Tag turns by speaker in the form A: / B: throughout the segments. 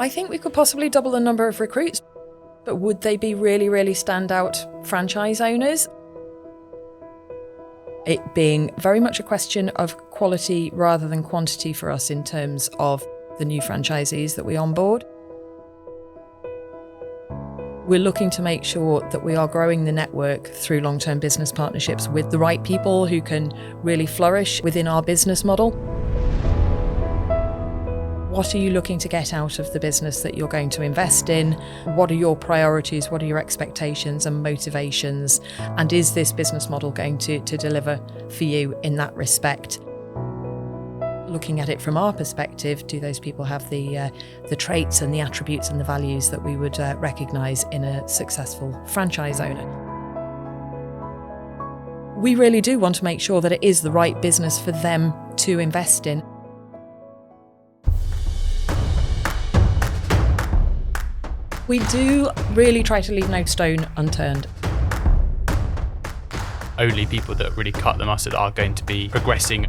A: I think we could possibly double the number of recruits, but would they be really, really standout franchise owners? It being very much a question of quality rather than quantity for us in terms of the new franchisees that we onboard. We're looking to make sure that we are growing the network through long-term business partnerships with the right people who can really flourish within our business model. What are you looking to get out of the business that you're going to invest in? What are your priorities? What are your expectations and motivations? And is this business model going to deliver for you in that respect? Looking at it from our perspective, do those people have the traits and the attributes and the values that we would recognise in a successful franchise owner? We really do want to make sure that it is the right business for them to invest in. We do really try to leave no stone unturned.
B: Only people that really cut the mustard are going to be progressing.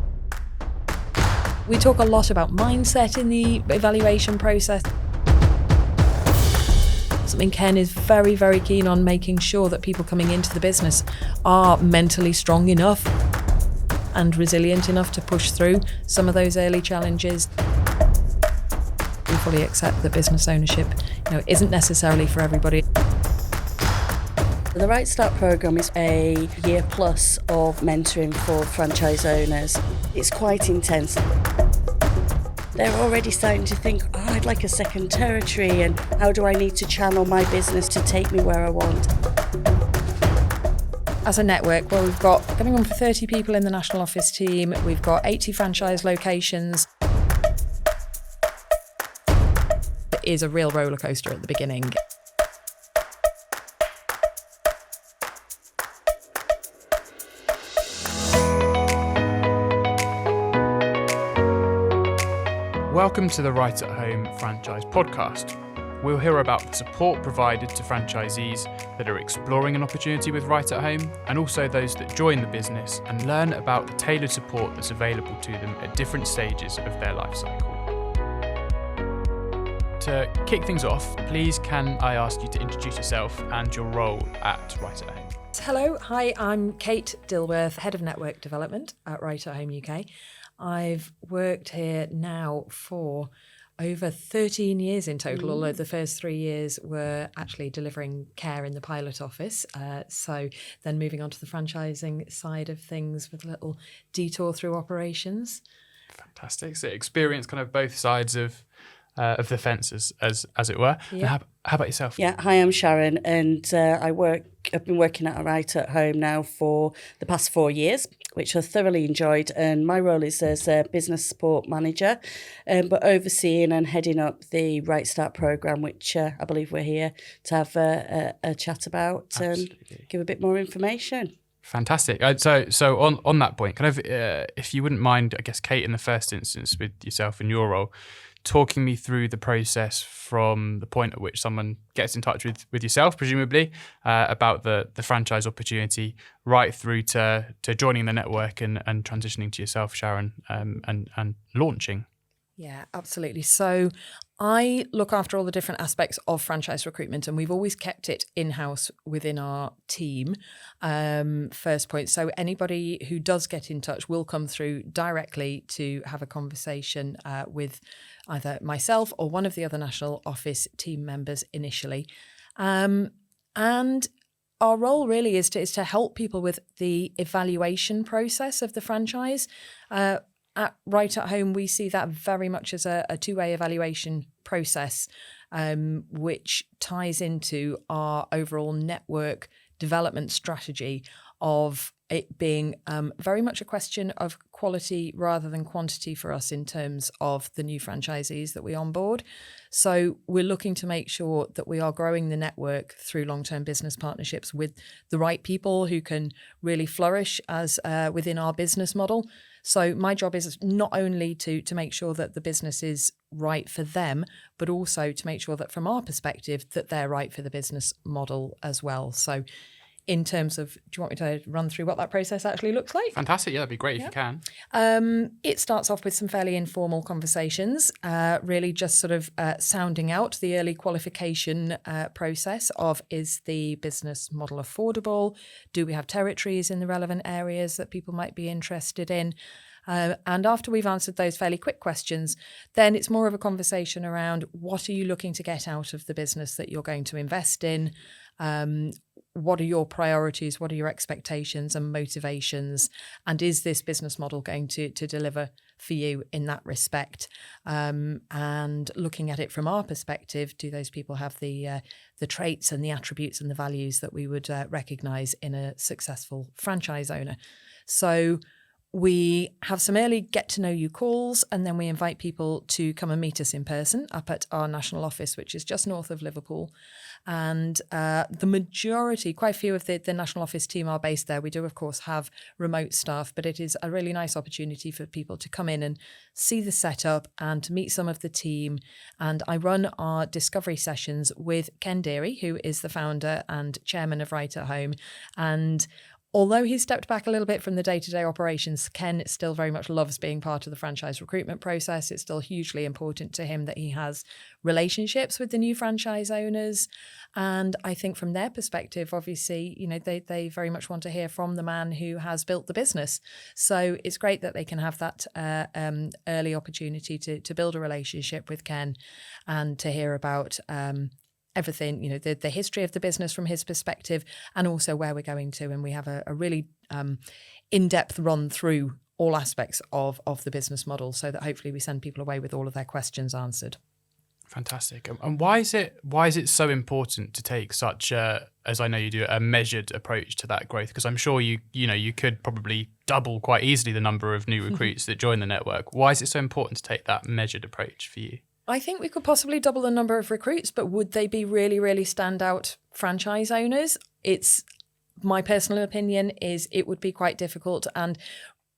A: We talk a lot about mindset in the evaluation process. Something Ken is very, very keen on making sure that people coming into the business are mentally strong enough and resilient enough to push through some of those early challenges. We fully accept that business ownership, isn't necessarily for everybody.
C: The Right Start programme is a year plus of mentoring for franchise owners. It's quite intense. They're already starting to think, I'd like a second territory, and how do I need to channel my business to take me where I want?
A: As a network, well, we've got going on for 30 people in the national office team. We've got 80 franchise locations. It is a real roller coaster at the beginning.
B: Welcome to the Right at Home Franchise Podcast. We'll hear about the support provided to franchisees that are exploring an opportunity with Right at Home, and also those that join the business, and learn about the tailored support that's available to them at different stages of their life cycle. To kick things off, please can I ask you to introduce yourself and your role at Right at Home?
A: Hello, hi, I'm Kate Dilworth, Head of Network Development at Right at Home UK. I've worked here now for over 13 years in total, although the first 3 years were actually delivering care in the pilot office. So then moving on to the franchising side of things with a little detour through operations.
B: Fantastic. So experience kind of both sides of the fence, as it were.
A: Yeah.
B: And how about yourself?
C: Yeah, hi, I'm Sharon, and I've been working at Right at Home now for the past 4 years, which I've thoroughly enjoyed. And my role is as a business support manager, but overseeing and heading up the Right Start programme, which I believe we're here to have a chat about.
B: Absolutely.
C: And give a bit more information.
B: Fantastic. So on that point, kind of, if you wouldn't mind, I guess, Kate, in the first instance with yourself and your role, talking me through the process from the point at which someone gets in touch with yourself, presumably, about the franchise opportunity, right through to joining the network and transitioning to yourself, Sharon, and launching.
A: Yeah, absolutely. So I look after all the different aspects of franchise recruitment, and we've always kept it in-house within our team. First point. So anybody who does get in touch will come through directly to have a conversation with either myself or one of the other national office team members initially. And our role really is to help people with the evaluation process of the franchise. At Right at Home, we see that very much as a two-way evaluation process, which ties into our overall network development strategy of it being very much a question of quality rather than quantity for us in terms of the new franchisees that we onboard. So we're looking to make sure that we are growing the network through long-term business partnerships with the right people who can really flourish as within our business model. So my job is not only to make sure that the business is right for them, but also to make sure that from our perspective that they're right for the business model as well. So in terms of, do you want me to run through what that process actually looks like?
B: Fantastic. Yeah, that'd be great if you can.
A: It starts off with some fairly informal conversations, really just sort of sounding out the early qualification process of, is the business model affordable? Do we have territories in the relevant areas that people might be interested in? And after we've answered those fairly quick questions, then it's more of a conversation around, what are you looking to get out of the business that you're going to invest in? What are your priorities? What are your expectations and motivations? And is this business model going to deliver for you in that respect? And looking at it from our perspective, do those people have the traits and the attributes and the values that we would recognise in a successful franchise owner? So we have some early get-to-know-you calls, and then we invite people to come and meet us in person up at our national office, which is just north of Liverpool. And the majority, quite a few of the national office team are based there. We do, of course, have remote staff, but it is a really nice opportunity for people to come in and see the setup and to meet some of the team. And I run our discovery sessions with Ken Deary, who is the founder and chairman of Right at Home. And although he's stepped back a little bit from the day-to-day operations, Ken still very much loves being part of the franchise recruitment process. It's still hugely important to him that he has relationships with the new franchise owners. And I think from their perspective, obviously, you know, they very much want to hear from the man who has built the business. So it's great that they can have that early opportunity to build a relationship with Ken and to hear about everything, you know, the history of the business from his perspective, and also where we're going to. And we have a really in-depth run through all aspects of the business model, so that hopefully we send people away with all of their questions answered.
B: Fantastic. And why is it so important to take such a, as I know you do, a measured approach to that growth? Because I'm sure you could probably double quite easily the number of new recruits that join the network. Why is it so important to take that measured approach for you?
A: I think we could possibly double the number of recruits, but would they be really, really standout franchise owners? It's my personal opinion is it would be quite difficult. And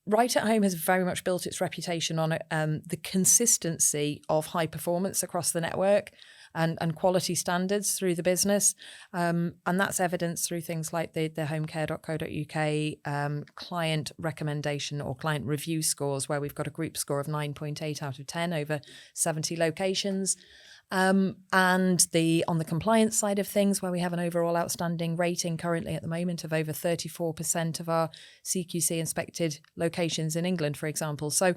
A: Right at Home has very much built its reputation on the consistency of high performance across the network and quality standards through the business. And that's evidenced through things like the homecare.co.uk client recommendation or client review scores, where we've got a group score of 9.8 out of 10 over 70 locations. And on the compliance side of things, where we have an overall outstanding rating currently at the moment of over 34% of our CQC inspected locations in England, for example. So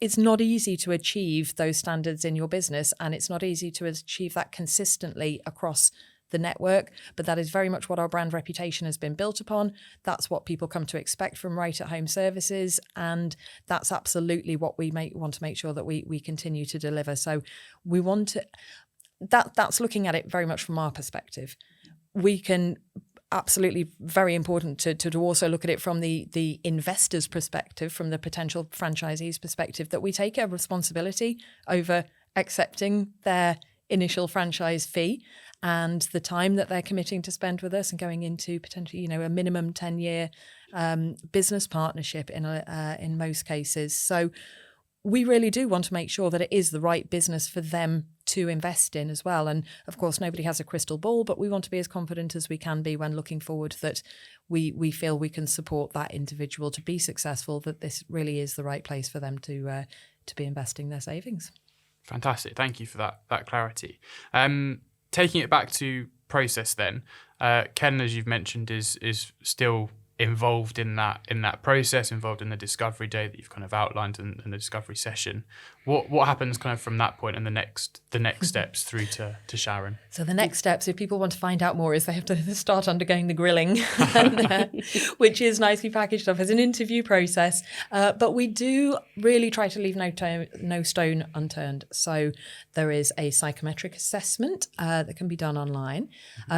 A: it's not easy to achieve those standards in your business, and it's not easy to achieve that consistently across the network, but that is very much what our brand reputation has been built upon. That's what people come to expect from Right at Home services, and that's absolutely what we want to make sure that we continue to deliver. So we want to, that's looking at it very much from our perspective. We can absolutely very important to also look at it from the investor's perspective, from the potential franchisee's perspective, that we take a responsibility over accepting their initial franchise fee and the time that they're committing to spend with us and going into potentially, a minimum 10-year business partnership in most cases. So we really do want to make sure that it is the right business for them to invest in as well. And of course, nobody has a crystal ball, but we want to be as confident as we can be when looking forward that we feel we can support that individual to be successful, that this really is the right place for them to be investing their savings.
B: Fantastic. Thank you for that clarity. Taking it back to process then, Ken, as you've mentioned, is still involved in that process, involved in the discovery day that you've kind of outlined in the discovery session. What happens kind of from that point and the next steps through to Sharon?
A: So the next steps, if people want to find out more, is they have to start undergoing the grilling, which is nicely packaged up as an interview process. But we do really try to leave no stone unturned. So there is a psychometric assessment that can be done online.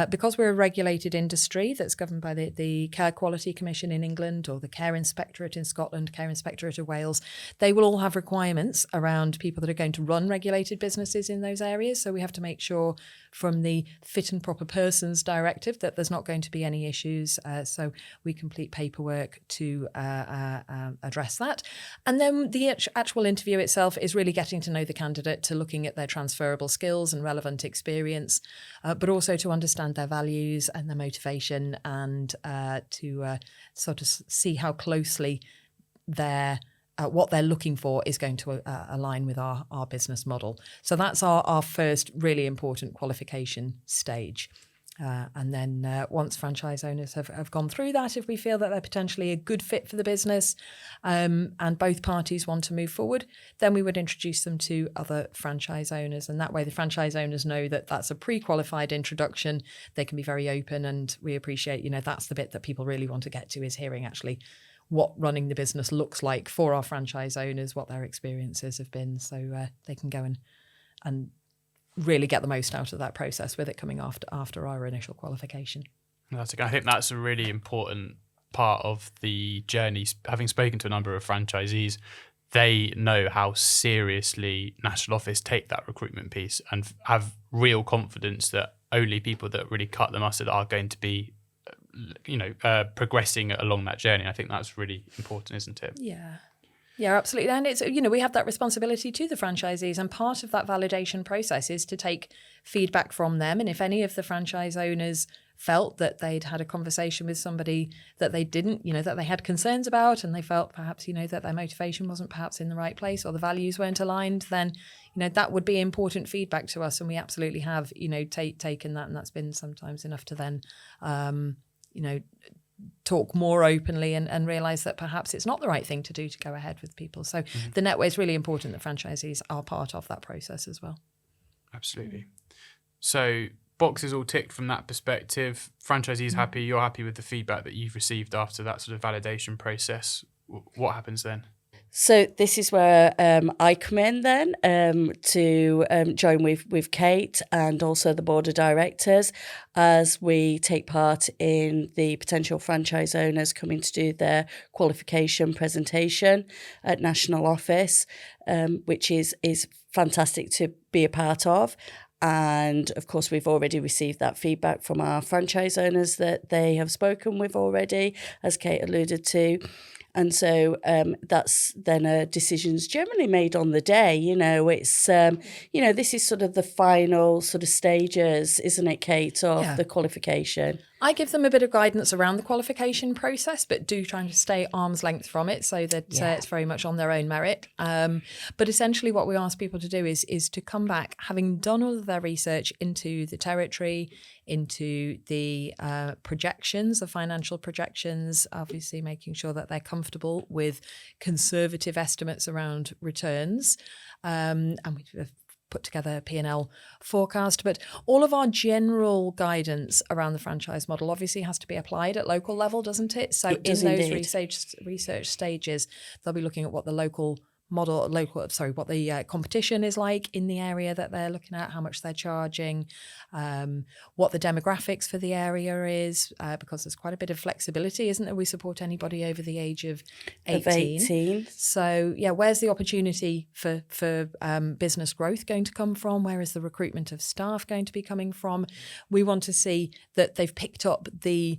A: Because we're a regulated industry that's governed by the Care Quality Safety Commission in England or the Care Inspectorate in Scotland, Care Inspectorate of Wales, they will all have requirements around people that are going to run regulated businesses in those areas. So we have to make sure from the Fit and Proper Persons Directive that there's not going to be any issues. So we complete paperwork to address that. And then the actual interview itself is really getting to know the candidate, to looking at their transferable skills and relevant experience, but also to understand their values and their motivation, and to sort of see how closely what they're looking for is going to align with our business model. So that's our first really important qualification stage. And then once franchise owners have gone through that, if we feel that they're potentially a good fit for the business, and both parties want to move forward, then we would introduce them to other franchise owners. And that way the franchise owners know that that's a pre-qualified introduction. They can be very open, and we appreciate, that's the bit that people really want to get to, is hearing actually what running the business looks like for our franchise owners, what their experiences have been, so they can go and really get the most out of that process with it coming after our initial qualification.
B: I think that's a really important part of the journey. Having spoken to a number of franchisees, they know how seriously National Office take that recruitment piece and have real confidence that only people that really cut the mustard are going to be progressing along that journey. I think that's really important, isn't it?
A: Yeah, absolutely. And it's, we have that responsibility to the franchisees, and part of that validation process is to take feedback from them. And if any of the franchise owners felt that they'd had a conversation with somebody that they didn't, that they had concerns about, and they felt perhaps, that their motivation wasn't perhaps in the right place, or the values weren't aligned, then, that would be important feedback to us. And we absolutely have, taken that, and that's been sometimes enough to then, talk more openly and realise that perhaps it's not the right thing to do to go ahead with people. So the network is really important that franchisees are part of that process as well.
B: Absolutely. So boxes all ticked from that perspective. Franchisees happy, you're happy with the feedback that you've received after that sort of validation process. What happens then?
C: So this is where I come in then to join with Kate and also the board of directors as we take part in the potential franchise owners coming to do their qualification presentation at National Office, which is fantastic to be a part of. And of course, we've already received that feedback from our franchise owners that they have spoken with already, as Kate alluded to. And so that's then a decision's generally made on the day. It's, this is sort of the final sort of stages, isn't it, Kate, of the qualification?
A: I give them a bit of guidance around the qualification process, but do try to stay arm's length from it so that it's very much on their own merit. But essentially what we ask people to do is to come back, having done all of their research into the territory, into the projections, the financial projections, obviously making sure that they're comfortable with conservative estimates around returns. And we've put together a P&L forecast, but all of our general guidance around the franchise model obviously has to be applied at local level, doesn't it? So in those research stages, they'll be looking at what the local model, what the competition is like in the area that they're looking at, how much they're charging, what the demographics for the area is, because there's quite a bit of flexibility, isn't there? We support anybody over the age of 18. So where's the opportunity for business growth going to come from? Where is the recruitment of staff going to be coming from? We want to see that they've picked up the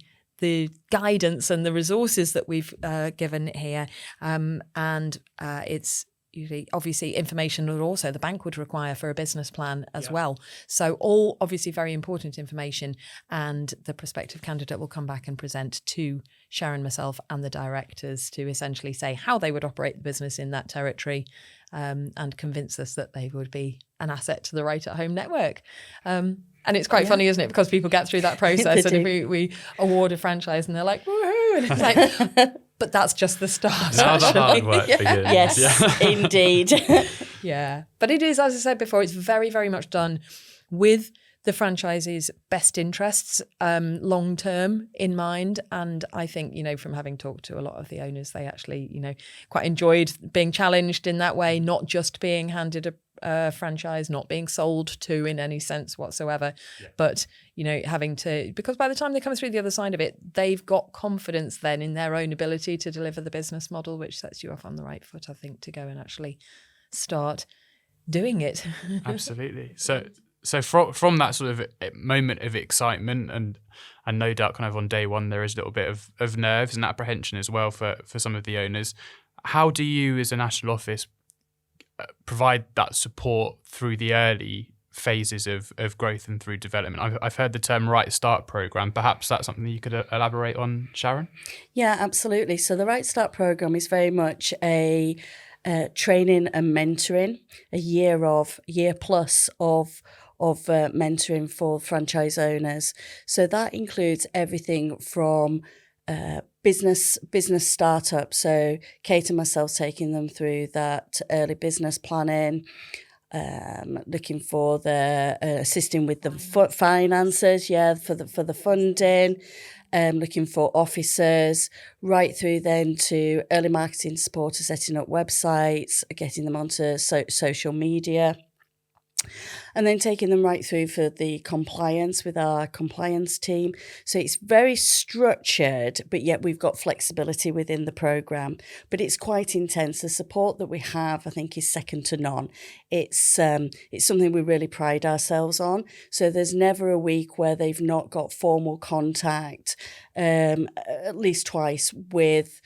A: guidance and the resources that we've given here, and it's usually obviously information that also the bank would require for a business plan as well. So all obviously very important information, and the prospective candidate will come back and present to Sharon, myself and the directors to essentially say how they would operate the business in that territory, and convince us that they would be an asset to the Right at Home network. And it's quite funny, isn't it? Because people get through that process and if we award a franchise and they're like, woohoo, and it's like, but that's just the start.
B: Now the hard work begins.
C: Yes, indeed.
A: But it is, as I said before, it's very, very much done with the franchisee's best interests long term in mind. And I think, from having talked to a lot of the owners, they actually, quite enjoyed being challenged in that way, not just being handed a franchise, not being sold to in any sense whatsoever, but, having to, because by the time they come through the other side of it, they've got confidence then in their own ability to deliver the business model, which sets you off on the right foot, I think, to go and actually start doing it.
B: Absolutely. So from that sort of moment of excitement and no doubt kind of on day one, there is a little bit of nerves and apprehension as well for some of the owners. How do you as a national office provide that support through the early phases of growth and through development? I've heard the term Right Start programme. Perhaps that's something that you could elaborate on, Sharon?
C: Yeah, absolutely. So the Right Start programme is very much a training and mentoring, a year plus of mentoring for franchise owners. So that includes everything from business startup. So Kate and myself taking them through that early business planning, looking for the assisting with the finances, for the funding. Looking for officers, right through then to early marketing support, setting up websites, getting them onto social media, and then taking them right through for the compliance with our compliance team. So it's very structured, but yet we've got flexibility within the programme. But it's quite intense. The support that we have, I think, is second to none. It's something we really pride ourselves on. So there's never a week where they've not got formal contact, at least twice with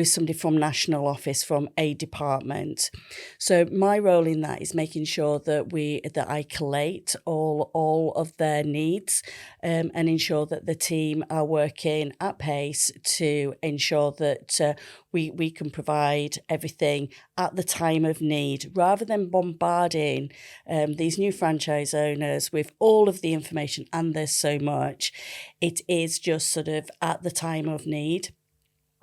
C: somebody from national office, from a department. So my role in that is making sure that I collate all of their needs, and ensure that the team are working at pace to ensure that we can provide everything at the time of need, rather than bombarding these new franchise owners with all of the information, and there's so much. It is just sort of at the time of need.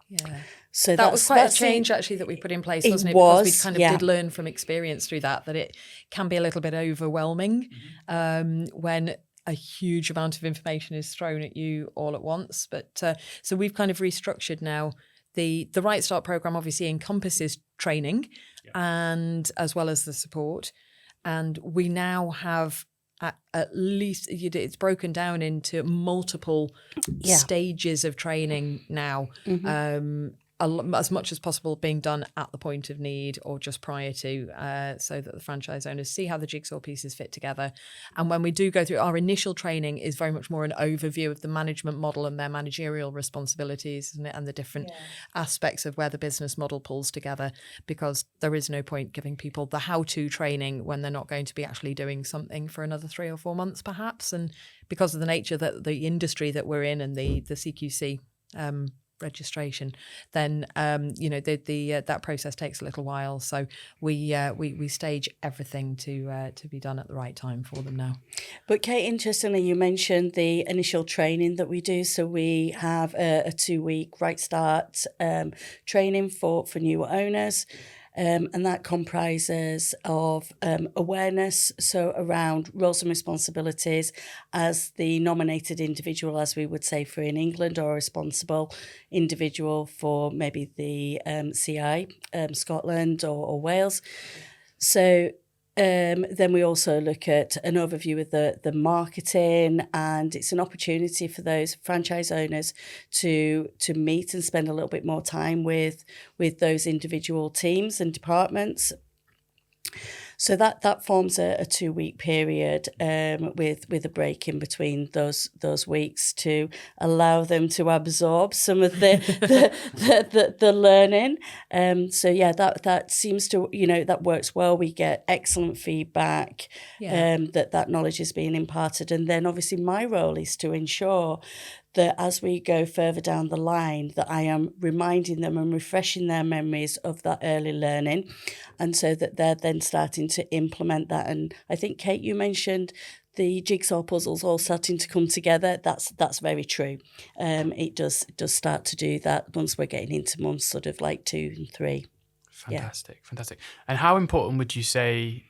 A: Yeah.
C: So
A: that was quite a change actually that we put in place, wasn't it? Because we kind of did learn from experience through that it can be a little bit overwhelming when a huge amount of information is thrown at you all at once. But so we've kind of restructured now. The Right Start programme obviously encompasses training and as well as the support. And we now have at least, it's broken down into multiple stages of training now. As much as possible being done at the point of need or just prior to, so that the franchise owners see how the jigsaw pieces fit together. And when we do go through, our initial training is very much more an overview of the management model and their managerial responsibilities, isn't it? And the different aspects of where the business model pulls together, because there is no point giving people the how-to training when they're not going to be actually doing something for another 3 or 4 months perhaps. And because of the nature that the industry that we're in and the CQC registration, then that process takes a little while. So we stage everything to be done at the right time for them now.
C: But Kate, interestingly, you mentioned the initial training that we do. So we have a 2-week Right Start training for new owners. And that comprises of awareness, so around roles and responsibilities as the nominated individual, as we would say for in England, or a responsible individual for maybe the CI, Scotland or Wales. So then we also look at an overview of the marketing, and it's an opportunity for those franchise owners to meet and spend a little bit more time with those individual teams and departments. So that forms a 2-week period with a break in between those weeks to allow them to absorb some of the learning. So that seems to, that works well. We get excellent feedback that knowledge is being imparted. And then obviously my role is to ensure that as we go further down the line, that I am reminding them and refreshing their memories of that early learning, and so that they're then starting to implement that. And I think, Kate, you mentioned the jigsaw puzzles all starting to come together. That's very true. It does start to do that once we're getting into months sort of like 2 and 3.
B: Fantastic. And how important would you say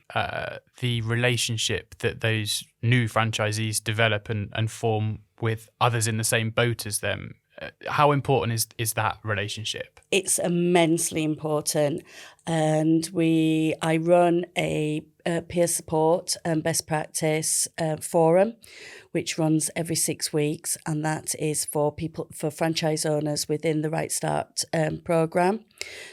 B: the relationship that those new franchisees develop and form with others in the same boat as them? How important is that relationship?
C: It's immensely important. and I run a peer support and best practice forum, which runs every 6 weeks, and that is for franchise owners within the Right Start program,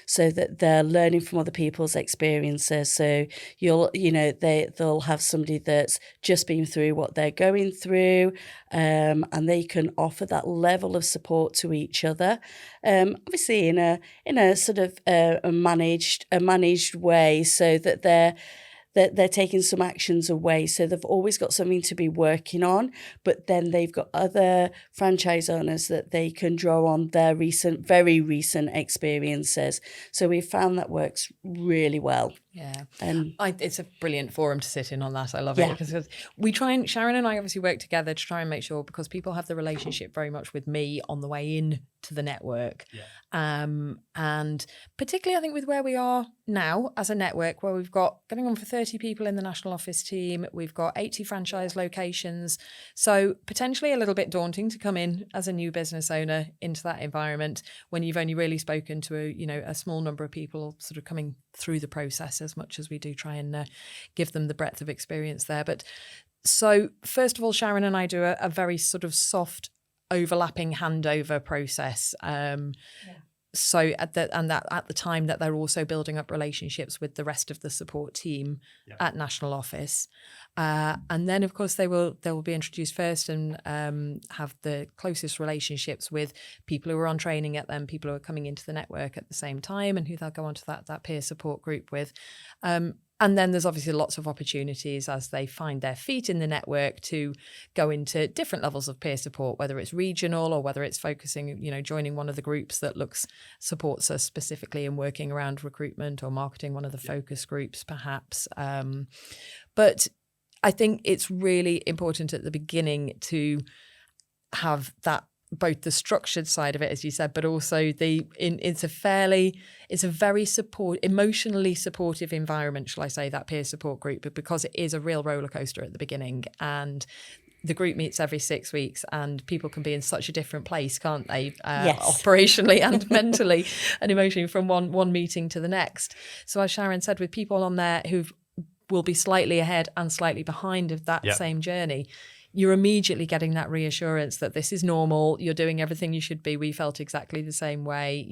C: so that they're learning from other people's experiences. So they'll have somebody that's just been through what they're going through, and they can offer that level of support to each other, obviously in a sort of a managed way, so that they're taking some actions away. So they've always got something to be working on, but then they've got other franchise owners that they can draw on their very recent experiences. So we found that works really well.
A: Yeah, it's a brilliant forum to sit in on that. I love it, because Sharon and I obviously work together to try and make sure, because people have the relationship very much with me on the way in to the network. And particularly I think with where we are now as a network, where we've got getting on for 30 people in the national office team, we've got 80 franchise locations. So potentially a little bit daunting to come in as a new business owner into that environment when you've only really spoken to a small number of people sort of coming through the process, as much as we do try and give them the breadth of experience there. But so first of all, Sharon and I do a very sort of soft overlapping handover process. So at the time that they're also building up relationships with the rest of the support team at national office, and then of course they will be introduced first and have the closest relationships with people who are on training at them, people who are coming into the network at the same time, and who they'll go on to that peer support group with. And then there's obviously lots of opportunities as they find their feet in the network to go into different levels of peer support, whether it's regional or whether it's focusing, joining one of the groups that supports us specifically in working around recruitment, or marketing one of the focus groups perhaps. But I think it's really important at the beginning to have that, both the structured side of it, as you said, but also it's a very emotionally supportive environment, shall I say, that peer support group, but because it is a real roller coaster at the beginning, and the group meets every 6 weeks, and people can be in such a different place, can't they? Operationally and mentally and emotionally, from one meeting to the next. So as Sharon said, with people on there who will be slightly ahead and slightly behind of that same journey, you're immediately getting that reassurance that this is normal. You're doing everything you should be. We felt exactly the same way,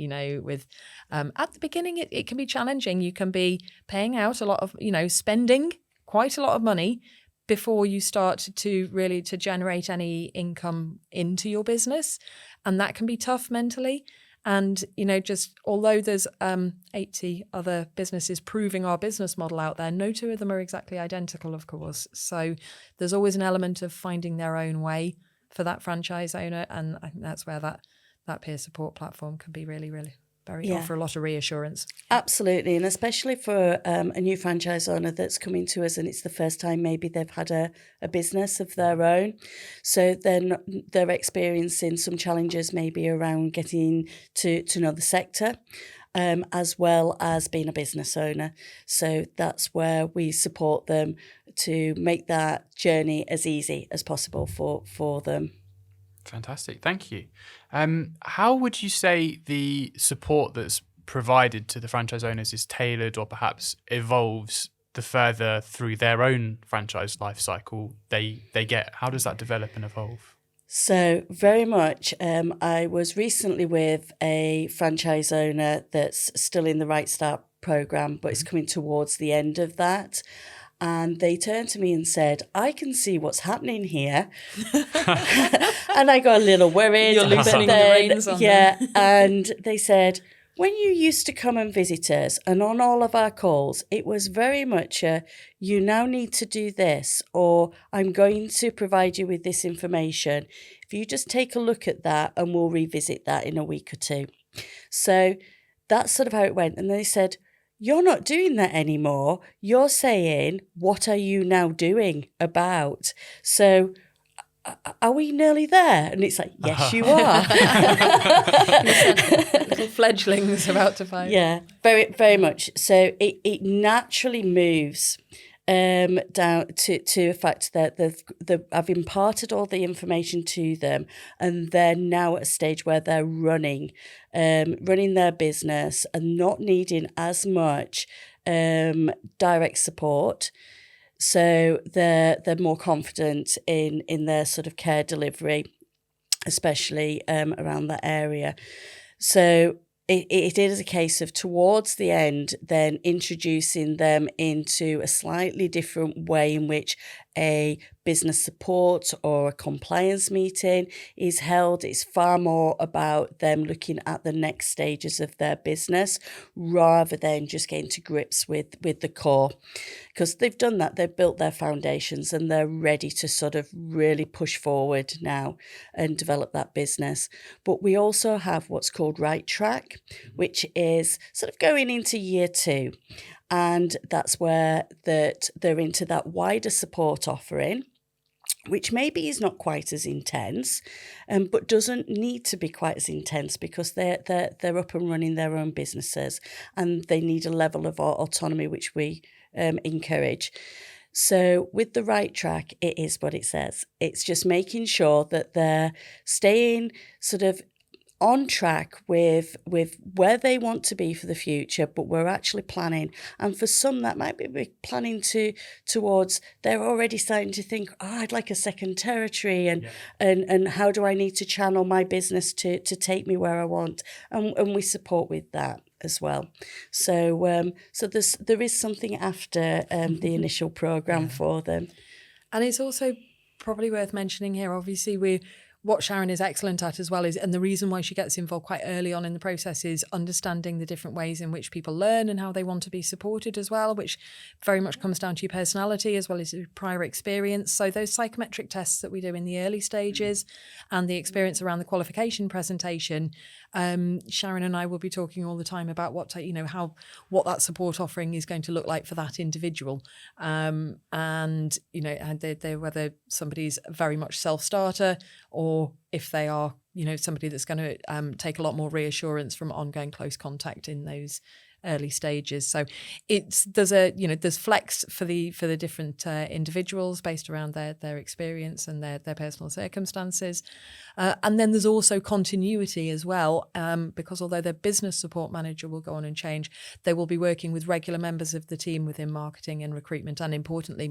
A: with at the beginning, it can be challenging. You can be paying out a lot of, spending quite a lot of money before you start to generate any income into your business. And that can be tough mentally. And, just although there's 80 other businesses proving our business model out there, no two of them are exactly identical, of course. So there's always an element of finding their own way for that franchise owner. And I think that's where that peer support platform can be really, really offer a lot of reassurance.
C: Absolutely. And especially for a new franchise owner that's coming to us and it's the first time maybe they've had a business of their own. So then they're experiencing some challenges maybe around getting to know the sector, as well as being a business owner. So that's where we support them to make that journey as easy as possible for them.
B: Fantastic. Thank you. How would you say the support that's provided to the franchise owners is tailored or perhaps evolves the further through their own franchise life cycle they get? How does that develop and evolve?
C: So very much. I was recently with a franchise owner that's still in the Right Start program, but is coming towards the end of that. And they turned to me and said, I can see what's happening here. And I got a little worried.
A: You're loosening the reins on them.
C: And they said, when you used to come and visit us and on all of our calls, it was very much you now need to do this, or I'm going to provide you with this information. If you just take a look at that and we'll revisit that in a week or two. So that's sort of how it went. And they said, you're not doing that anymore. You're saying, what are you now doing about? So are we nearly there? And it's like, yes, you are.
A: Little fledglings about to find.
C: Yeah, very, very much. So it naturally moves. down to the fact that I've imparted all the information to them, and they're now at a stage where they're running their business and not needing as much direct support. So they're more confident in their sort of care delivery, especially around that area. So it is a case of, towards the end, then introducing them into a slightly different way in which a business support or a compliance meeting is held. It's far more about them looking at the next stages of their business rather than just getting to grips with the core. Because they've done that, they've built their foundations and they're ready to sort of really push forward now and develop that business. But we also have what's called Right Track, which is sort of going into year 2. And that's where they're into that wider support offering, which maybe is not quite as intense, but doesn't need to be quite as intense because they're up and running their own businesses and they need a level of autonomy, which we encourage. So with the Right Track, it is what it says. It's just making sure that they're staying sort of on track with where they want to be for the future, but we're actually planning. And for some, that might be planning towards, they're already starting to think, I'd like a second territory, and how do I need to channel my business to take me where I want? And we support with that as well. So there is something after the initial program for them.
A: And it's also probably worth mentioning here, obviously, what Sharon is excellent at as well is, and the reason why she gets involved quite early on in the process, is understanding the different ways in which people learn and how they want to be supported as well, which very much comes down to your personality as well as your prior experience. So those psychometric tests that we do in the early stages and the experience around the qualification presentation, Sharon and I will be talking all the time about what that support offering is going to look like for that individual, and whether somebody's very much self-starter or if they are somebody that's going to take a lot more reassurance from ongoing close contact in those early stages. So there's flex for the different individuals based around their experience and their personal circumstances, and then there's also continuity as well, because although their business support manager will go on and change, they will be working with regular members of the team within marketing and recruitment, and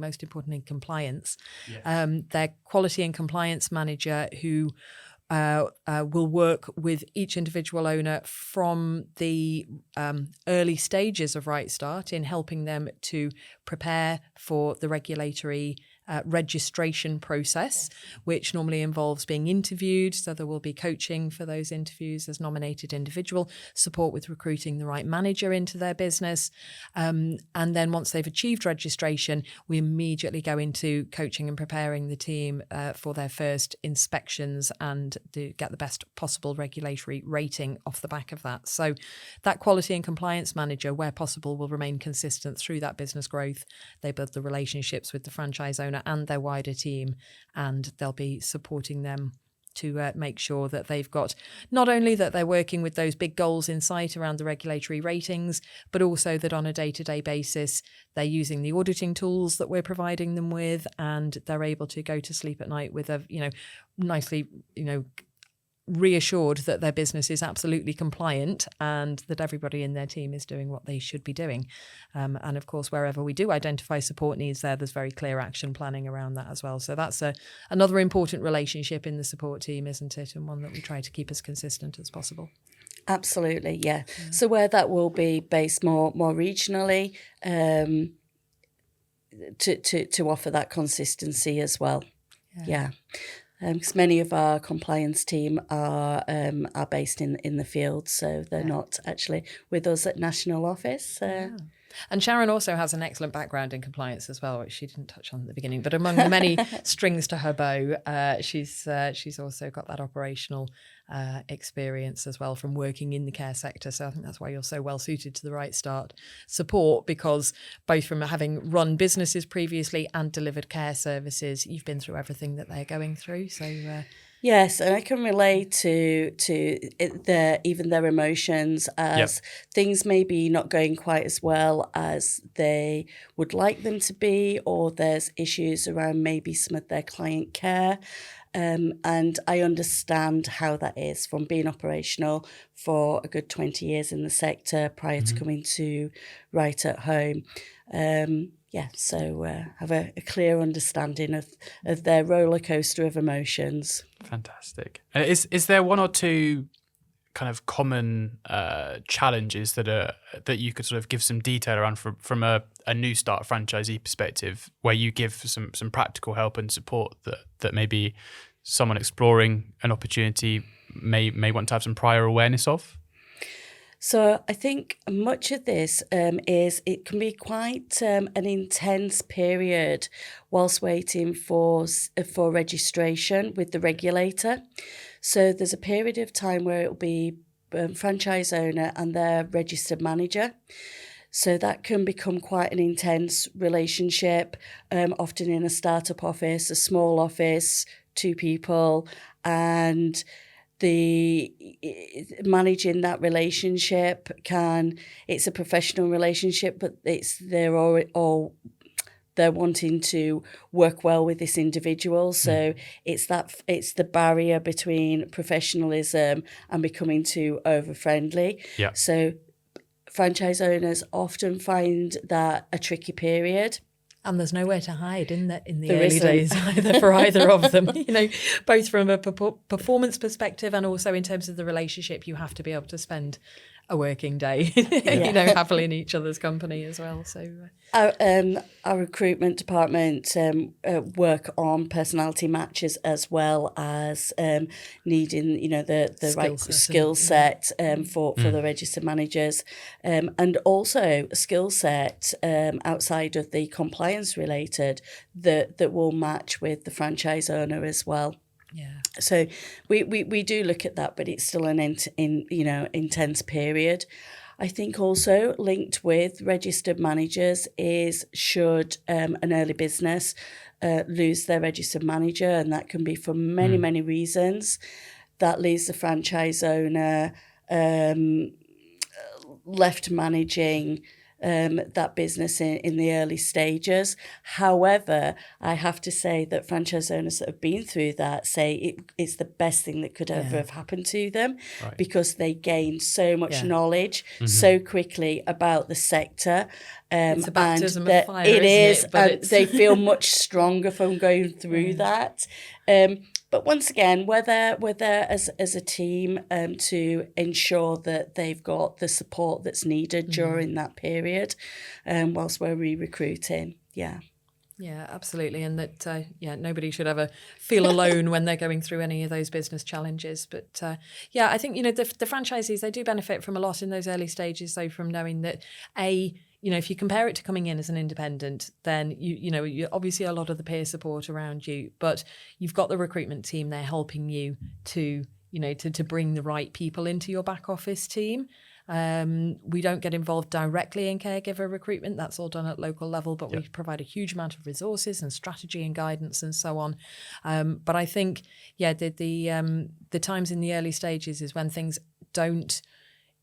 A: most importantly compliance. Their quality and compliance manager who will work with each individual owner from the early stages of Right Start in helping them to prepare for the regulatory registration process, which normally involves being interviewed. So there will be coaching for those interviews as nominated individual, support with recruiting the right manager into their business. And then once they've achieved registration, we immediately go into coaching and preparing the team for their first inspections and to get the best possible regulatory rating off the back of that. So that quality and compliance manager, where possible, will remain consistent through that business growth. They build the relationships with the franchise owner and their wider team, and they'll be supporting them to make sure that they've got not only that they're working with those big goals in sight around the regulatory ratings, but also that on a day-to-day basis they're using the auditing tools that we're providing them with, and they're able to go to sleep at night with a nicely reassured that their business is absolutely compliant and that everybody in their team is doing what they should be doing. And of course, wherever we do identify support needs there's very clear action planning around that as well. So that's another important relationship in the support team, isn't it? And one that we try to keep as consistent as possible.
C: Absolutely, yeah. So where that will be based more regionally, to offer that consistency as well. Yeah. Because many of our compliance team are based in the field, so they're not actually with us at national office.
A: And Sharon also has an excellent background in compliance as well, which she didn't touch on at the beginning. But among the many strings to her bow, she's also got that operational experience as well from working in the care sector. So I think that's why you're so well suited to the Right Start support, because both from having run businesses previously and delivered care services, you've been through everything that they're going through. So
C: Yes, and I can relate to even their emotions as things maybe not going quite as well as they would like them to be, or there's issues around maybe some of their client care. And I understand how that is from being operational for a good 20 years in the sector prior to coming to Right at Home. So have a clear understanding of their roller coaster of emotions.
B: Fantastic. Is there one or two kind of common challenges that you could sort of give some detail around from a new start franchisee perspective, where you give some practical help and support that maybe someone exploring an opportunity may want to have some prior awareness of?
C: So I think much of this is it can be quite an intense period whilst waiting for registration with the regulator. So there's a period of time where it'll be franchise owner and their registered manager. So that can become quite an intense relationship, often in a startup office, a small office, 2 people, and the managing that relationship it's a professional relationship, but they're wanting to work well with this individual. So it's the barrier between professionalism and becoming too over friendly.
B: Yeah.
C: So franchise owners often find that a tricky period.
A: And there's nowhere to hide in the
C: There
A: early
C: isn't.
A: days either for either of them. Both from a performance perspective and also in terms of the relationship, you have to be able to spend a working day, happily in each other's company as well. So
C: our recruitment department work on personality matches as well as needing the right skill set for the registered managers, and also a skill set outside of the compliance related that will match with the franchise owner as well.
A: Yeah.
C: So we do look at that, but it's still an intense period. I think also linked with registered managers is should an early business lose their registered manager, and that can be for many reasons. That leaves the franchise owner left managing that business in the early stages. However, I have to say that franchise owners that have been through that say it's the best thing that could ever have happened to them, because they gain so much knowledge so quickly about the sector.
A: It's a baptism
C: and
A: of fire,
C: it is,
A: isn't it? But
C: and they feel much stronger from going through that. But once again, we're there as a team to ensure that they've got the support that's needed during that period, whilst we're re-recruiting. Yeah.
A: Yeah, absolutely. And that, nobody should ever feel alone when they're going through any of those business challenges. But I think, the franchisees, they do benefit from a lot in those early stages, though, from knowing that, if you compare it to coming in as an independent, then you obviously a lot of the peer support around you, but you've got the recruitment team there helping you to bring the right people into your back office team. We don't get involved directly in caregiver recruitment. That's all done at local level, but we provide a huge amount of resources and strategy and guidance and so on. But I think, the times in the early stages is when things don't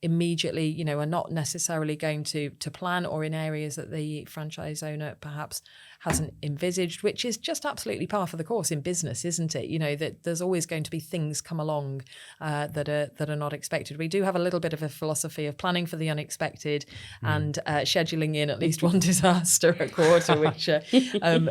A: immediately, are not necessarily going to plan, or in areas that the franchise owner perhaps hasn't envisaged, which is just absolutely par for the course in business, isn't it? That there's always going to be things come along that are not expected. We do have a little bit of a philosophy of planning for the unexpected and scheduling in at least one disaster a quarter, which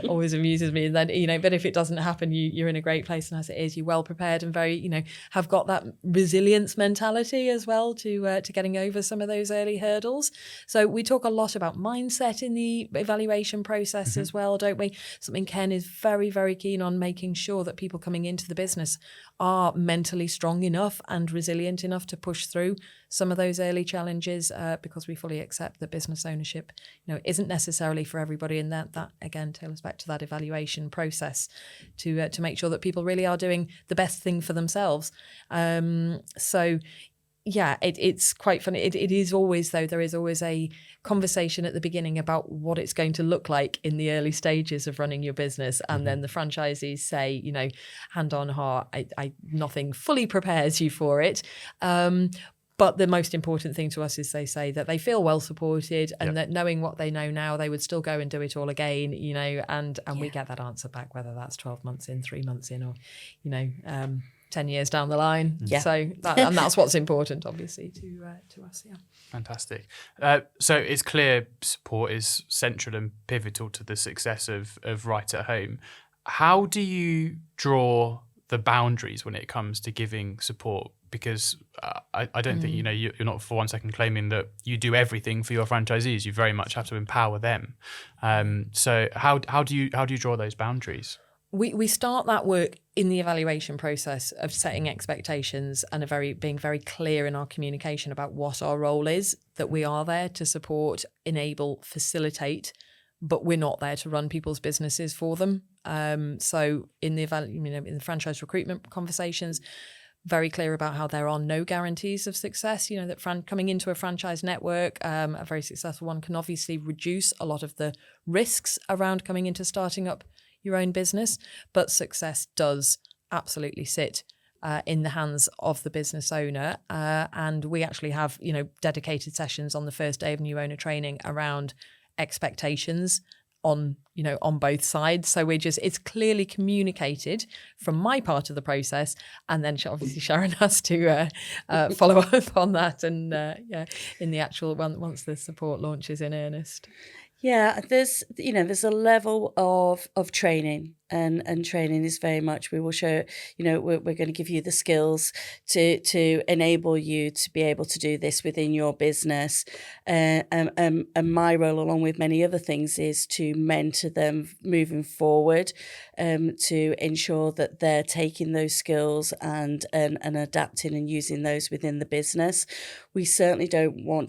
A: always amuses me. And then, but if it doesn't happen, you're in a great place. And as it is, you're well prepared and very, have got that resilience mentality as well to getting over some of those early hurdles. So we talk a lot about mindset in the evaluation process as well, don't we? Something Ken is very, very keen on, making sure that people coming into the business are mentally strong enough and resilient enough to push through some of those early challenges, because we fully accept that business ownership, isn't necessarily for everybody, and that again tails back to that evaluation process to make sure that people really are doing the best thing for themselves. So it's quite funny. It is always, though, there is always a conversation at the beginning about what it's going to look like in the early stages of running your business. And then the franchisees say, hand on heart, nothing fully prepares you for it. But the most important thing to us is they say that they feel well supported and that knowing what they know now, they would still go and do it all again, and we get that answer back, whether that's 12 months in, 3 months in, or, 10 years down the line. Yeah. So that's what's important, obviously, to us. Yeah.
B: Fantastic. So it's clear support is central and pivotal to the success of Right at Home. How do you draw the boundaries when it comes to giving support? Because I don't think, you're not for one second claiming that you do everything for your franchisees. You very much have to empower them. So how do you draw those boundaries?
A: We start that work in the evaluation process of setting expectations and being very clear in our communication about what our role is, that we are there to support, enable, facilitate, but we're not there to run people's businesses for them. So in the in the franchise recruitment conversations, very clear about how there are no guarantees of success. That coming into a franchise network, a very successful one, can obviously reduce a lot of the risks around coming into starting up your own business, but success does absolutely sit in the hands of the business owner. And we actually have, dedicated sessions on the first day of new owner training around expectations on both sides. So it's clearly communicated from my part of the process, and then obviously Sharon has to follow up on that, and in the actual one once the support launches in earnest.
C: Yeah, there's a level of training, and training is very much, we will show, we're going to give you the skills to enable you to be able to do this within your business. And my role, along with many other things, is to mentor them moving forward, to ensure that they're taking those skills and adapting and using those within the business. We certainly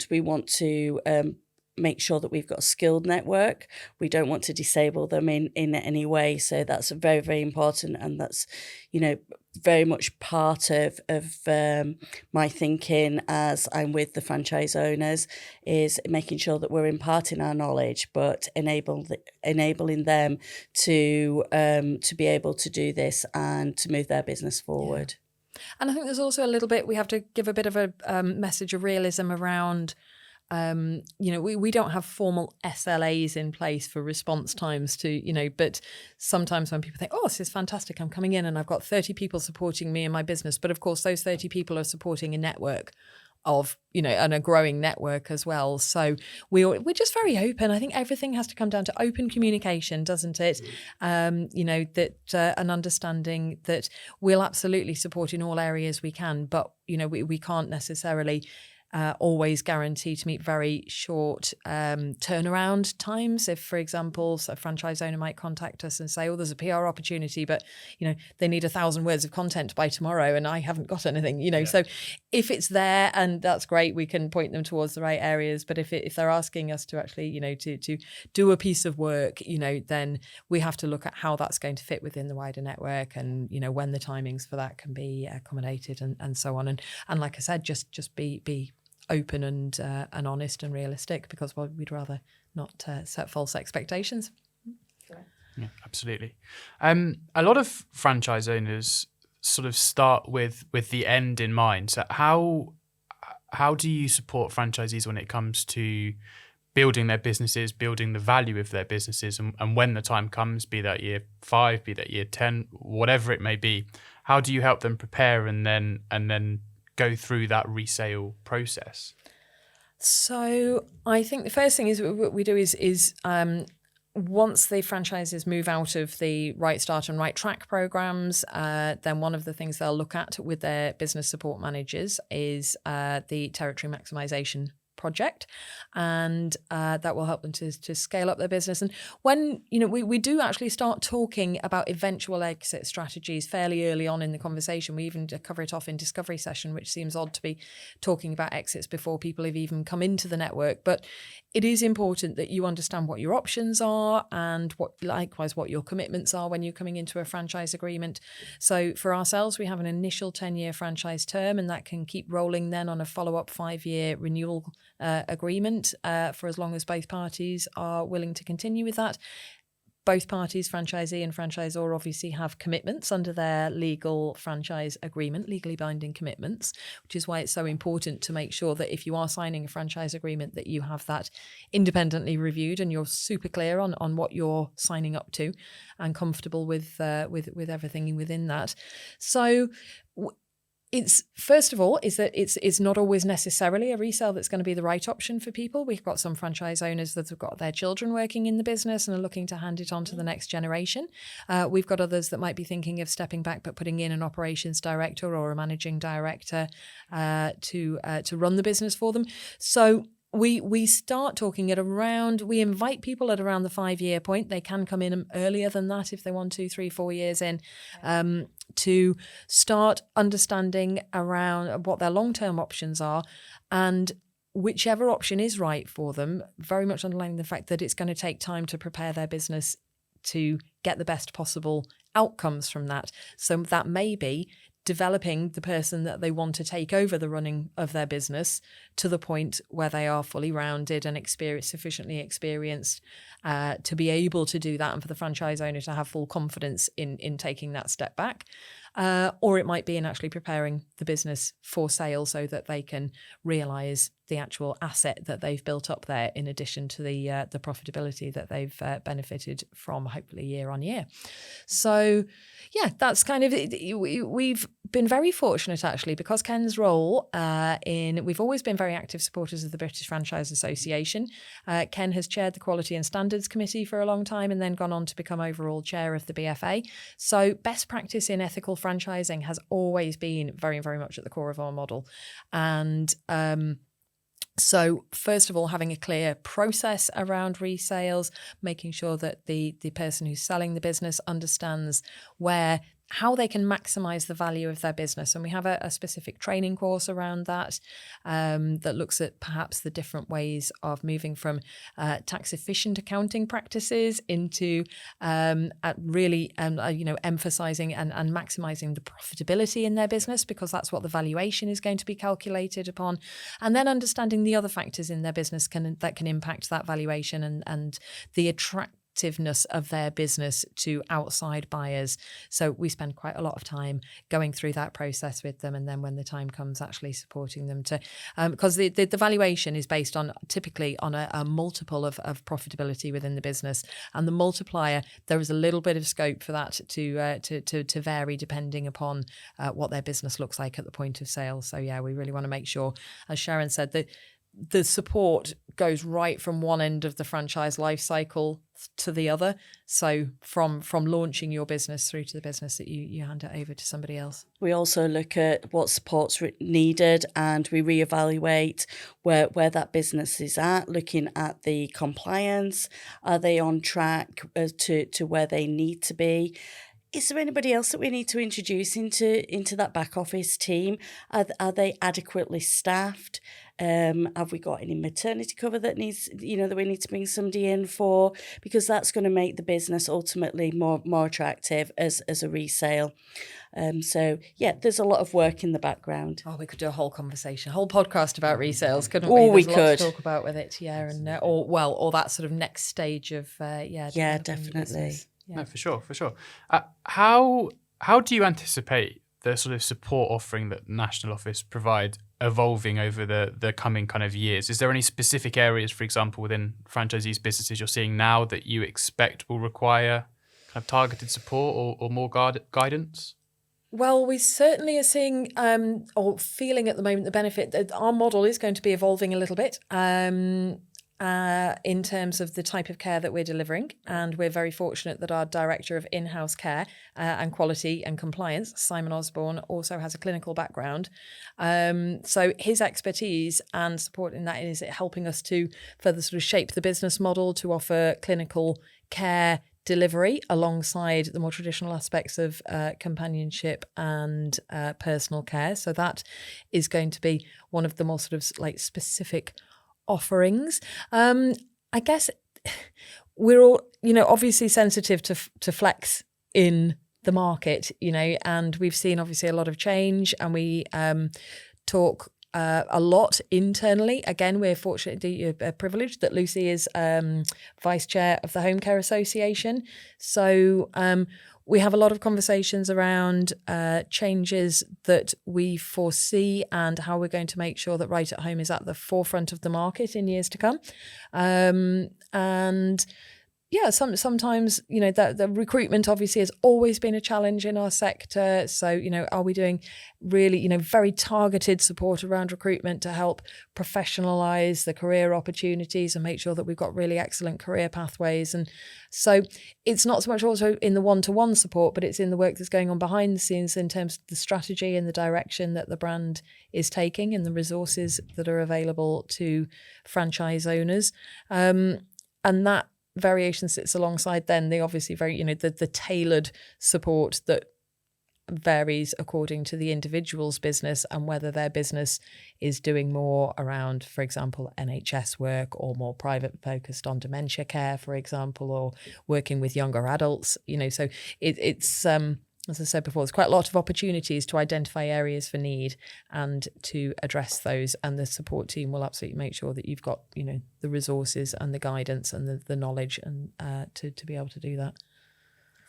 C: we want to make sure that we've got a skilled network. We don't want to disable them in any way. So that's very, very important. And that's, very much part of my thinking as I'm with the franchise owners, is making sure that we're imparting our knowledge, but enabling them to be able to do this and to move their business forward.
A: Yeah. And I think there's also a little bit, we have to give a bit of a message of realism around, we don't have formal SLAs in place for response times to, but sometimes when people think, oh, this is fantastic, I'm coming in and I've got 30 people supporting me in my business. But of course, those 30 people are supporting a network of, and a growing network as well. So we're just very open. I think everything has to come down to open communication, doesn't it? That an understanding that we'll absolutely support in all areas we can, but, we can't necessarily always guarantee to meet very short turnaround times. If, for example, a franchise owner might contact us and say, oh, there's a PR opportunity, but, they need 1,000 words of content by tomorrow and I haven't got anything, So if it's there, and that's great, we can point them towards the right areas. But if they're asking us to actually, to do a piece of work, then we have to look at how that's going to fit within the wider network, and, when the timings for that can be accommodated, and so on. And like I said, just be open and honest and realistic, because we'd rather not set false expectations.
B: Yeah, absolutely. A lot of franchise owners sort of start with the end in mind. So how do you support franchisees when it comes to building their businesses, building the value of their businesses, and when the time comes, be that year 5, be that year 10, whatever it may be, how do you help them prepare and then go through that resale process?
A: So I think the first thing is what we do is once the franchises move out of the Right Start and Right Track programs, then one of the things they'll look at with their business support managers is the territory maximisation project, and that will help them to scale up their business. And when we do actually start talking about eventual exit strategies fairly early on in the conversation. We even cover it off in discovery session, which seems odd to be talking about exits before people have even come into the network. But it is important that you understand what your options are and likewise what your commitments are when you're coming into a franchise agreement. So for ourselves, we have an initial 10-year franchise term, and that can keep rolling then on a follow-up 5-year renewal agreement for as long as both parties are willing to continue with that. Both parties, franchisee and franchisor, obviously have commitments under their legal franchise agreement, legally binding commitments, which is why it's so important to make sure that if you are signing a franchise agreement, that you have that independently reviewed and you're super clear on what you're signing up to and comfortable with everything within that. So it's first of all is that it's not always necessarily a resale that's going to be the right option for people. We've got some franchise owners that have got their children working in the business and are looking to hand it on to the next generation. We've got others that might be thinking of stepping back but putting in an operations director or a managing director to run the business for them. So we start talking at around, we invite people at around the 5-year point. They can come in earlier than that if they want 2, 3, 4 years in, to start understanding around what their long-term options are, and whichever option is right for them, very much underlining the fact that it's going to take time to prepare their business to get the best possible outcomes from that. So that may be developing the person that they want to take over the running of their business to the point where they are fully rounded and sufficiently experienced to be able to do that, and for the franchise owner to have full confidence in taking that step back. Or it might be in actually preparing the business for sale so that they can realise the actual asset that they've built up there, in addition to the profitability that they've benefited from, hopefully year on year. So, yeah, that's kind of it. We've been very fortunate actually, because Ken's role we've always been very active supporters of the British Franchise Association. Ken has chaired the Quality and Standards Committee for a long time and then gone on to become overall chair of the BFA. So best practice in ethical franchising has always been very, very much at the core of our model. And so first of all, having a clear process around resales, making sure that the person who's selling the business understands how they can maximize the value of their business. And we have a specific training course around that that looks at perhaps the different ways of moving from tax efficient accounting practices into really emphasizing and maximizing the profitability in their business, because that's what the valuation is going to be calculated upon. And then understanding the other factors in their business that can impact that valuation and the attractiveness of their business to outside buyers. So we spend quite a lot of time going through that process with them, and then when the time comes, actually supporting them to because the valuation is based on typically on a multiple of profitability within the business, and the multiplier, there is a little bit of scope for that to vary depending upon what their business looks like at the point of sale. So yeah, we really want to make sure, as Sharon said, that the support goes right from one end of the franchise life cycle to the other. So from launching your business through to the business that you hand it over to somebody else.
C: We also look at what support's needed, and we reevaluate where that business is at, looking at the compliance. Are they on track to where they need to be? Is there anybody else that we need to introduce into that back office team? Are they adequately staffed? Have we got any maternity cover that needs, that we need to bring somebody in for? Because that's going to make the business ultimately more attractive as a resale. So yeah, there's a lot of work in the background.
A: Oh, we could do a whole conversation, a whole podcast about resales, couldn't we?
C: We
A: There's
C: could
A: a lot to talk about with it, yeah, and or that sort of next stage of
C: Yeah, definitely.
A: Yeah.
B: No, for sure. How do you anticipate the sort of support offering that National Office provide evolving over the coming kind of years? Is there any specific areas, for example, within franchisees' businesses you're seeing now that you expect will require kind of targeted support or more guidance?
A: Well, we certainly are seeing or feeling at the moment the benefit that our model is going to be evolving a little bit. in terms of the type of care that we're delivering. And we're very fortunate that our Director of In-House Care and Quality and Compliance, Simon Osborne, also has a clinical background. So his expertise and support in that is helping us to further sort of shape the business model to offer clinical care delivery alongside the more traditional aspects of companionship and personal care. So that is going to be one of the more sort of like specific offerings. I guess we're all, obviously sensitive to flex in the market, and we've seen obviously a lot of change, and we talk a lot internally. Again, we're fortunately privileged that Lucy is vice chair of the Home Care Association. So we have a lot of conversations around changes that we foresee and how we're going to make sure that Right at Home is at the forefront of the market in years to come. And yeah, sometimes, the recruitment obviously has always been a challenge in our sector. So, are we doing really, very targeted support around recruitment to help professionalise the career opportunities and make sure that we've got really excellent career pathways? And so it's not so much also in the one-to-one support, but it's in the work that's going on behind the scenes in terms of the strategy and the direction that the brand is taking and the resources that are available to franchise owners. And that variation sits alongside then the obviously very, the tailored support that varies according to the individual's business and whether their business is doing more around, for example, NHS work or more private focused on dementia care, for example, or working with younger adults, so it's as I said before, there's quite a lot of opportunities to identify areas for need and to address those. And the support team will absolutely make sure that you've got, the resources and the guidance and the knowledge and to be able to do that.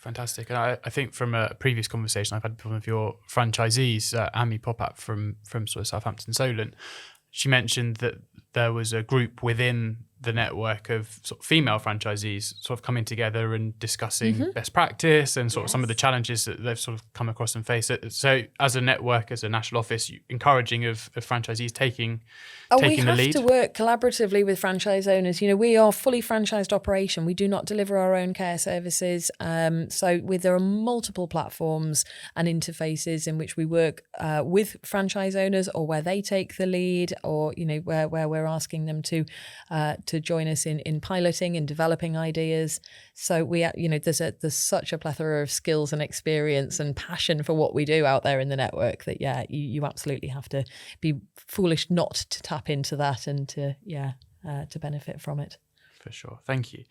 B: Fantastic. And I think from a previous conversation I've had with one of your franchisees, Amy Popat from sort of Southampton Solent, she mentioned that there was a group within the network of sort of female franchisees sort of coming together and discussing best practice and sort of some of the challenges that they've sort of come across and faced. So as a network, as a national office, encouraging of franchisees taking the lead.
A: We have to work collaboratively with franchise owners. We are fully franchised operation. We do not deliver our own care services. So there are multiple platforms and interfaces in which we work with franchise owners, or where they take the lead, or where we're asking them to join us in piloting and developing ideas. So we, there's such a plethora of skills and experience and passion for what we do out there in the network that you absolutely have to be foolish not to tap into that and to benefit from it.
B: For sure. Thank you.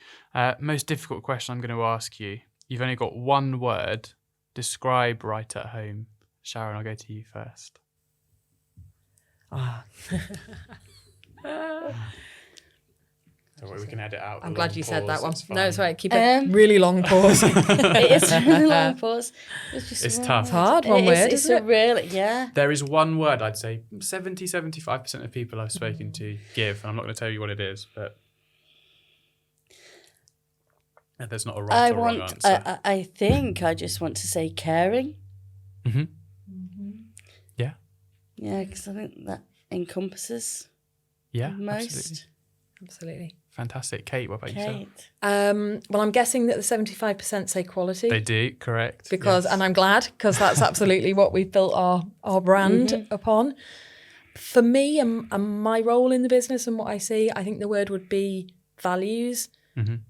B: Most difficult question I'm going to ask you. You've only got one word. Describe Right at Home. Sharon, I'll go to you first. We can edit out.
A: I'm glad you said that one.
B: No,
A: it's right. Keep a really long pause.
C: It is a really long pause.
B: It's tough.
A: It's hard, one word.
C: It's a really,
B: There is one word I'd say 75% of people I've spoken to give, and I'm not going to tell you what it is, but there's not a right or wrong answer.
C: I think I just want to say caring.
B: Mm-hmm. Yeah.
C: Yeah, because I think that encompasses most.
A: Absolutely.
B: Fantastic. Kate, what about yourself?
A: Well, I'm guessing that the 75% say quality.
B: They do, correct.
A: Because,
B: yes.
A: And I'm glad, because that's absolutely what we've built our brand upon. For me and my role in the business and what I see, I think the word would be values.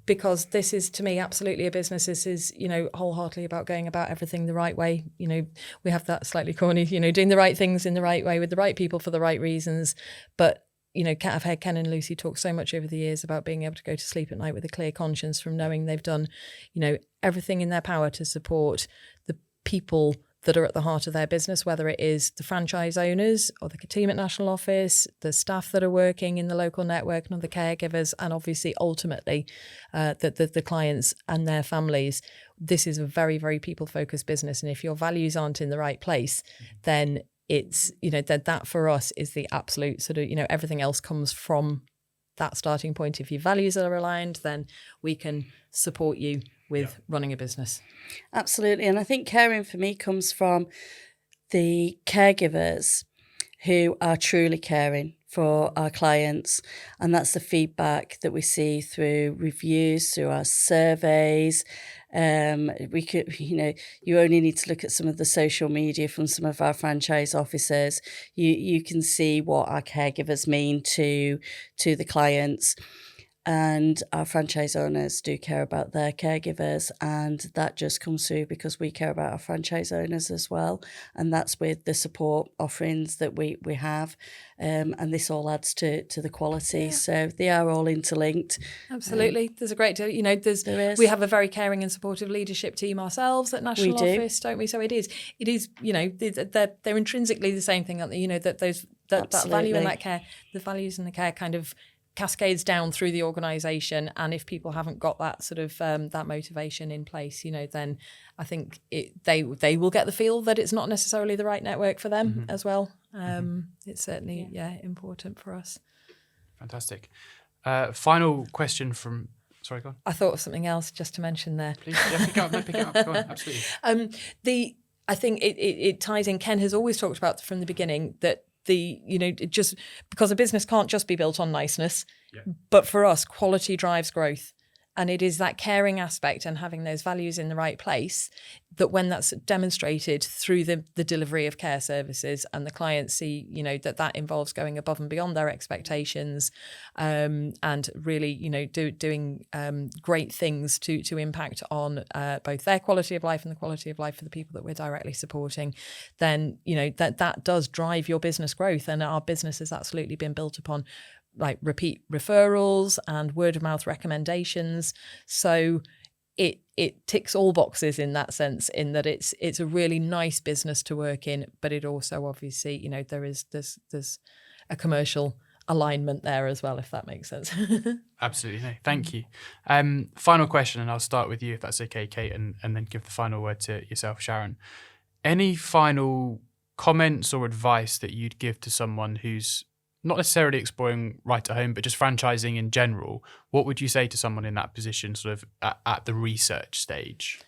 A: Because this is, to me, absolutely a business. This is, wholeheartedly about going about everything the right way. We have that slightly corny, doing the right things in the right way with the right people for the right reasons. But I've heard Ken and Lucy talk so much over the years about being able to go to sleep at night with a clear conscience from knowing they've done, everything in their power to support the people that are at the heart of their business, whether it is the franchise owners or the team at National Office, the staff that are working in the local network and the caregivers, and obviously ultimately the clients and their families. This is a very, very people-focused business. And if your values aren't in the right place, then it's, that for us is the absolute sort of, everything else comes from that starting point. If your values are aligned, then we can support you with running a business.
C: Absolutely. And I think caring for me comes from the caregivers who are truly caring for our clients. And that's the feedback that we see through reviews, through our surveys. We could, you only need to look at some of the social media from some of our franchise officers. You can see what our caregivers mean to the clients. And our franchise owners do care about their caregivers, and that just comes through because we care about our franchise owners as well. And that's with the support offerings that we have. And this all adds to the quality. So they are all interlinked.
A: Absolutely. There's a great deal,
C: There is.
A: we have a very caring and supportive leadership team ourselves at National
C: We do.
A: Office, don't we? So it is, they're intrinsically the same thing, aren't they? That value and that care, the values and the care kind of cascades down through the organisation, and if people haven't got that sort of that motivation in place, then I think they will get the feel that it's not necessarily the right network for them as well. It's certainly important for us. Fantastic.
B: Final question from. Sorry, go on.
A: I thought of something else just to mention there.
B: Please, pick it up. Go on, absolutely.
A: I think it ties in. Ken has always talked about from the beginning that just because a business can't just be built on niceness, but for us, quality drives growth. And it is that caring aspect and having those values in the right place that when that's demonstrated through the delivery of care services and the clients see, that involves going above and beyond their expectations, and really, doing great things to impact on both their quality of life and the quality of life for the people that we're directly supporting, then, that does drive your business growth. And our business has absolutely been built upon like repeat referrals and word of mouth recommendations. So it ticks all boxes in that sense, in that it's a really nice business to work in, but it also obviously, there's a commercial alignment there as well, if that makes sense.
B: Absolutely. No, thank you. Final question, and I'll start with you if that's okay, Kate, and then give the final word to yourself, Sharon. Any final comments or advice that you'd give to someone who's not necessarily exploring right at home, but just franchising in general? What would you say to someone in that position, sort of at the research stage?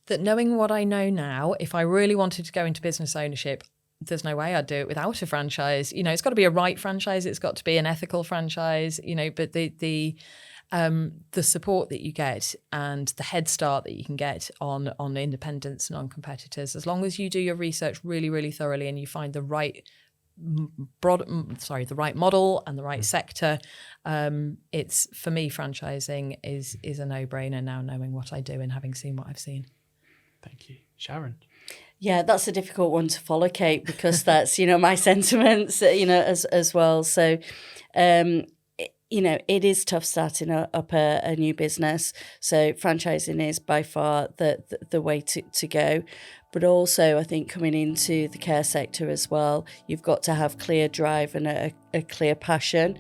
A: That knowing what I know now, if I really wanted to go into business ownership, there's no way I'd do it without a franchise. It's got to be a right franchise. It's got to be an ethical franchise, but the support that you get and the head start that you can get on independents and on competitors, as long as you do your research really, really thoroughly and you find the right model and the right sector, it's, for me, franchising is a no-brainer now, knowing what I do and having seen what I've seen.
B: Thank you. Sharon?
C: Yeah, that's a difficult one to follow, Kate, because that's, my sentiments, as well. So, it is tough starting up a new business. So franchising is by far the way to go. But also, I think coming into the care sector as well, you've got to have clear drive and a clear passion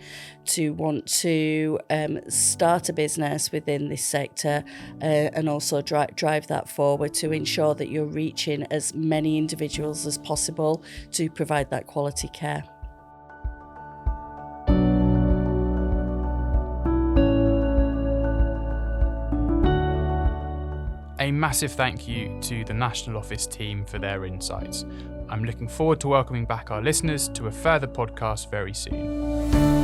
C: to want to start a business within this sector, and also drive that forward to ensure that you're reaching as many individuals as possible to provide that quality care.
B: A massive thank you to the National Office team for their insights. I'm looking forward to welcoming back our listeners to a further podcast very soon.